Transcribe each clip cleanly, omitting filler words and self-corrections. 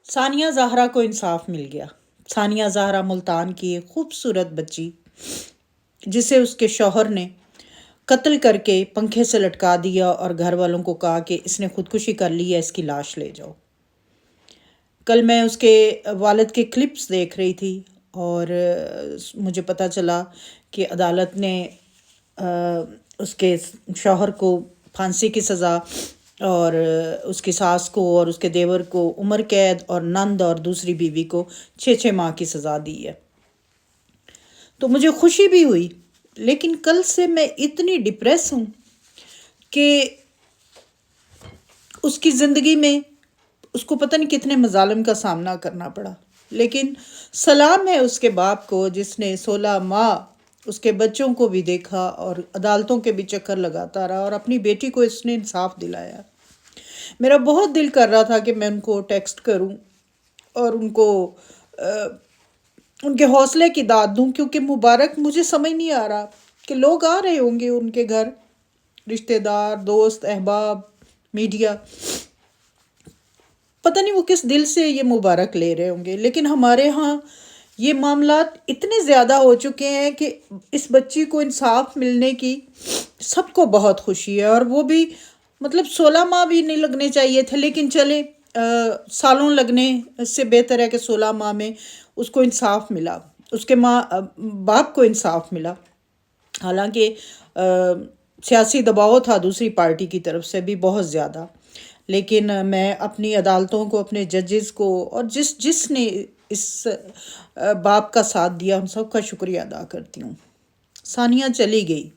ثانیہ زہرا کو انصاف مل گیا۔ ثانیہ زہرا ملتان کی ایک خوبصورت بچی جسے اس کے شوہر نے قتل کر کے پنکھے سے لٹکا دیا اور گھر والوں کو کہا کہ اس نے خودکشی کر لی ہے، اس کی لاش لے جاؤ۔ کل میں اس کے والد کے کلپس دیکھ رہی تھی اور مجھے پتہ چلا کہ عدالت نے اس کے شوہر کو پھانسی کی سزا اور اس کی ساس کو اور اس کے دیور کو عمر قید اور نند اور دوسری بیوی کو 6 ماہ کی سزا دی ہے۔ تو مجھے خوشی بھی ہوئی، لیکن کل سے میں اتنی ڈپریس ہوں کہ اس کی زندگی میں اس کو پتہ نہیں کتنے مظالم کا سامنا کرنا پڑا، لیکن سلام ہے اس کے باپ کو جس نے 16 ماہ اس کے بچوں کو بھی دیکھا اور عدالتوں کے بھی چکر لگاتا رہا اور اپنی بیٹی کو اس نے انصاف دلایا۔ میرا بہت دل کر رہا تھا کہ میں ان کو ٹیکسٹ کروں اور ان کو ان کے حوصلے کی داد دوں، کیونکہ مبارک مجھے سمجھ نہیں آ رہا کہ لوگ آ رہے ہوں گے ان کے گھر، رشتہ دار، دوست، احباب، میڈیا، پتہ نہیں وہ کس دل سے یہ مبارک لے رہے ہوں گے، لیکن ہمارے ہاں یہ معاملات اتنے زیادہ ہو چکے ہیں کہ اس بچی کو انصاف ملنے کی سب کو بہت خوشی ہے، اور وہ بھی مطلب 16 ماہ بھی نہیں لگنے چاہیے تھے، لیکن چلے سالوں لگنے اس سے بہتر ہے کہ 16 ماہ میں اس کو انصاف ملا، اس کے باپ کو انصاف ملا۔ حالانکہ سیاسی دباؤ تھا دوسری پارٹی کی طرف سے بھی بہت زیادہ، لیکن میں اپنی عدالتوں کو، اپنے ججز کو اور جس نے اس باپ کا ساتھ دیا ان سب کا شکریہ ادا کرتی ہوں۔ ثانیہ چلی گئی،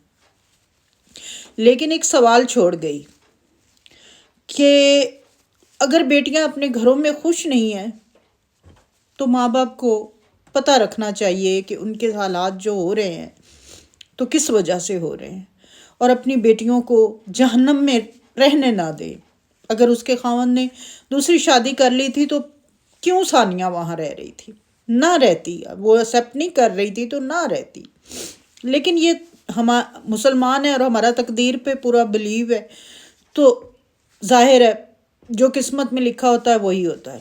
لیکن ایک سوال چھوڑ گئی کہ اگر بیٹیاں اپنے گھروں میں خوش نہیں ہیں تو ماں باپ کو پتہ رکھنا چاہیے کہ ان کے حالات جو ہو رہے ہیں تو کس وجہ سے ہو رہے ہیں، اور اپنی بیٹیوں کو جہنم میں رہنے نہ دے۔ اگر اس کے خاوند نے دوسری شادی کر لی تھی تو کیوں ثانیہ وہاں رہ رہی تھی؟ نہ رہتی، وہ ایکسیپٹ نہیں کر رہی تھی تو نہ رہتی، لیکن یہ ہم مسلمان ہیں اور ہمارا تقدیر پہ پورا بلیو ہے، تو ظاہر ہے جو قسمت میں لکھا ہوتا ہے وہی ہوتا ہے۔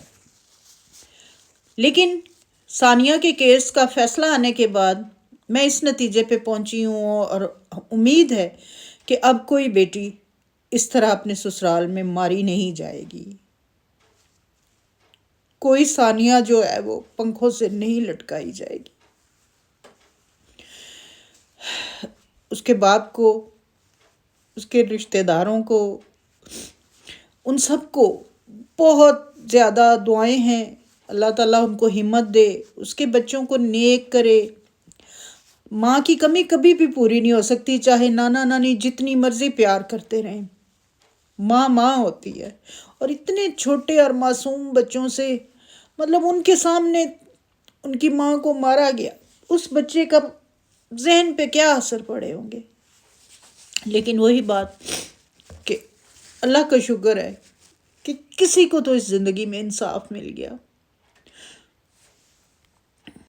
لیکن ثانیہ کے کیس کا فیصلہ آنے کے بعد میں اس نتیجے پہ پہنچی ہوں اور امید ہے کہ اب کوئی بیٹی اس طرح اپنے سسرال میں ماری نہیں جائے گی، کوئی ثانیہ جو ہے وہ پنکھوں سے نہیں لٹکائی جائے گی۔ اس کے باپ کو، اس کے رشتہ داروں کو، ان سب کو بہت زیادہ دعائیں ہیں، اللہ تعالیٰ ان کو ہمت دے، اس کے بچوں کو نیک کرے۔ ماں کی کمی کبھی بھی پوری نہیں ہو سکتی، چاہے نانا نانی جتنی مرضی پیار کرتے رہیں، ماں ماں ہوتی ہے، اور اتنے چھوٹے اور معصوم بچوں سے مطلب ان کے سامنے ان کی ماں کو مارا گیا، اس بچے کا ذہن پہ کیا اثر پڑے ہوں گے۔ لیکن وہی بات کہ اللہ کا شکر ہے کہ کسی کو تو اس زندگی میں انصاف مل گیا۔